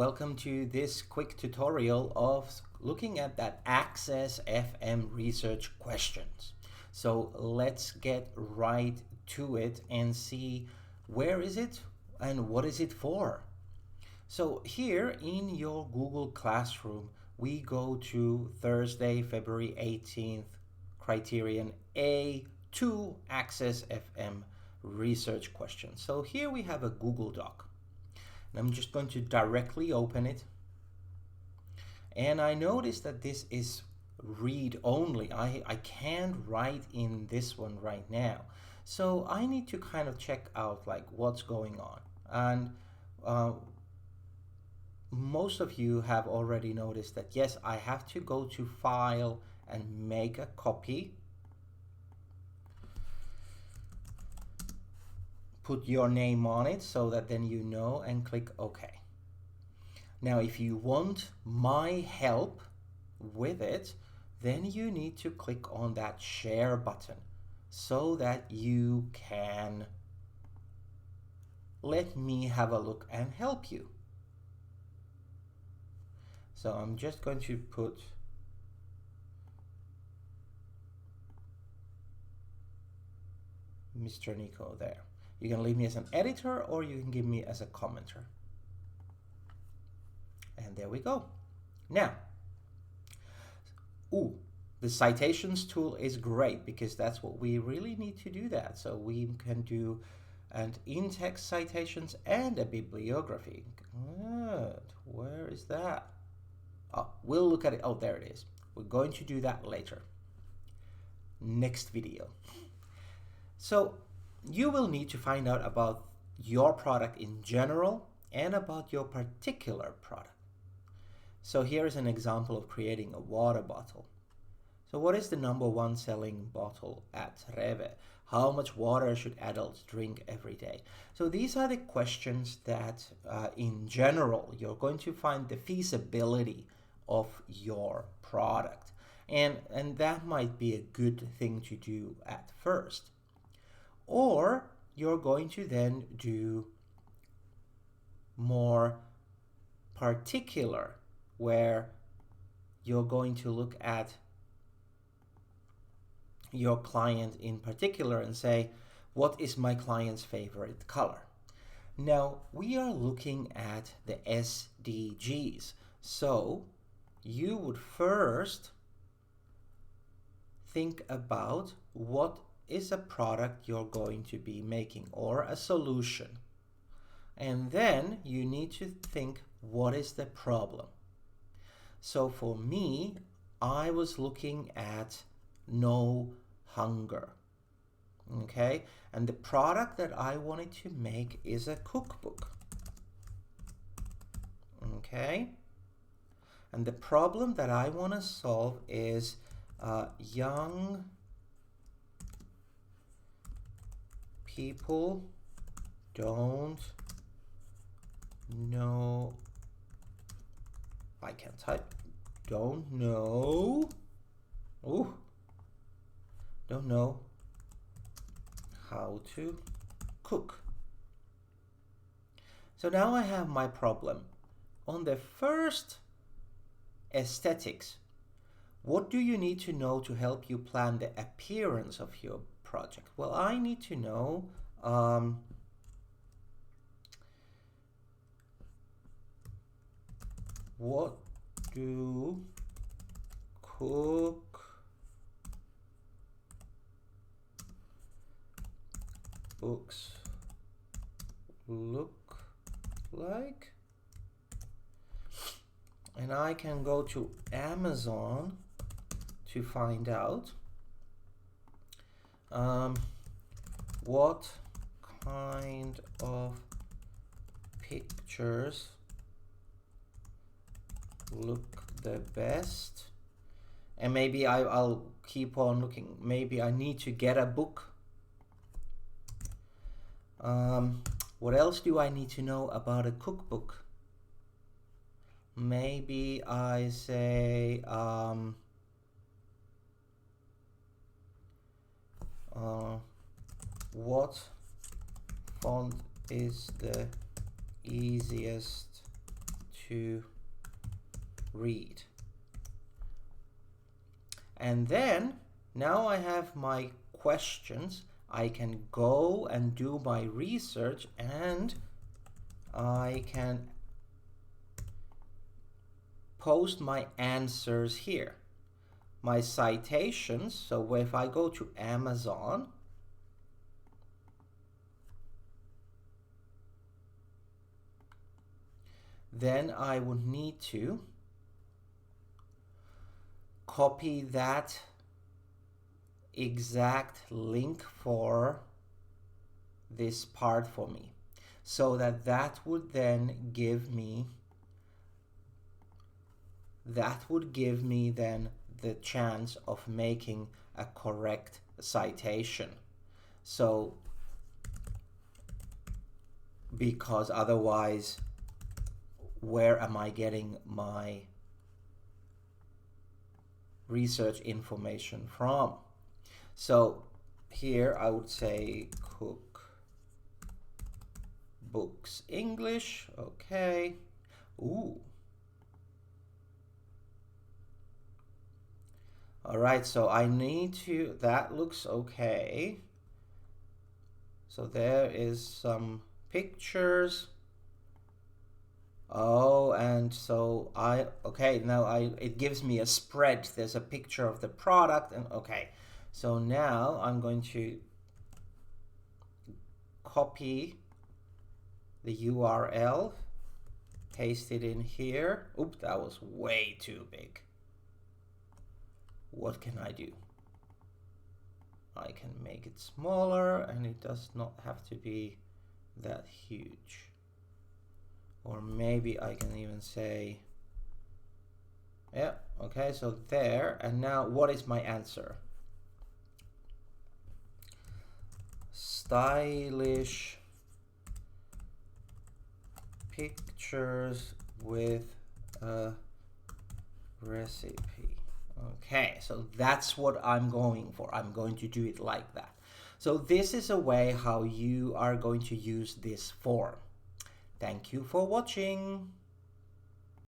welcome to this quick tutorial of looking at that Access FM research questions. So let's get right to it and see where is it and what is it for. So here in your Google Classroom, we go to Thursday, February 18th, criterion A2 Access FM research questions. So here we have a Google Doc. And I'm just going to directly open it. And I notice that this is read only. I can't write in this one right now. So I need to kind of check out like what's going on. And most of you have already noticed that yes, I have to go to File and make a copy. Put your name on it so that then you know, and click OK. Now if you want my help with it, then you need to click on that share button so that you can let me have a look and help you. So I'm just going to put Mr. Nico there. You can leave me as an editor or you can give me as a commenter. And there we go. Now, the citations tool is great because that's what we really need to do that. So we can do an in-text citations and a bibliography. Good. Where is that? Oh, we'll look at it. Oh, there it is. We're going to do that later. Next video. So you will need to find out about your product in general and about your particular product. So here is an example of creating a water bottle. So what is the #1 selling bottle at REVE? How much water should adults drink every day? So these are the questions that in general you're going to find the feasibility of your product. And that might be a good thing to do at first. Or you're going to then do more particular, where you're going to look at your client in particular and say, what is my client's favorite color? Now, we are looking at the SDGs. So you would first think about what is a product you're going to be making or a solution. And then you need to think, what is the problem? So for me, I was looking at no hunger. Okay, and the product that I wanted to make is a cookbook. Okay, and the problem that I want to solve is young people don't know, I can't type, don't know how to cook. So now I have my problem. On the first, aesthetics, what do you need to know to help you plan the appearance of your project? Well, I need to know what do cookbooks look like? And I can go to Amazon to find out what kind of pictures look the best. And maybe I'll keep on looking. Maybe I need to get a book. What else do I need to know about a cookbook? Maybe I say what font is the easiest to read. And then now I have my questions. I can go and do my research, and I can post my answers here. My citations, so if I go to Amazon, then I would need to copy that exact link for this part for me, so that would then give me then the chance of making a correct citation. So because otherwise, where am I getting my research information from? So here I would say Cook Books English. Okay. Ooh. All right, so I need to, that looks okay. So there is some pictures. Oh, and so okay, now it gives me a spread. There's a picture of the product, and okay. So now I'm going to copy the URL, paste it in here. Oops, that was way too big. What can I do? I can make it smaller, and it does not have to be that huge. Or maybe I can even say, yeah, okay, so there. And now what is my answer? Stylish pictures with a recipe. Okay, so that's what I'm going for. I'm going to do it like that. So this is a way how you are going to use this form. Thank you for watching.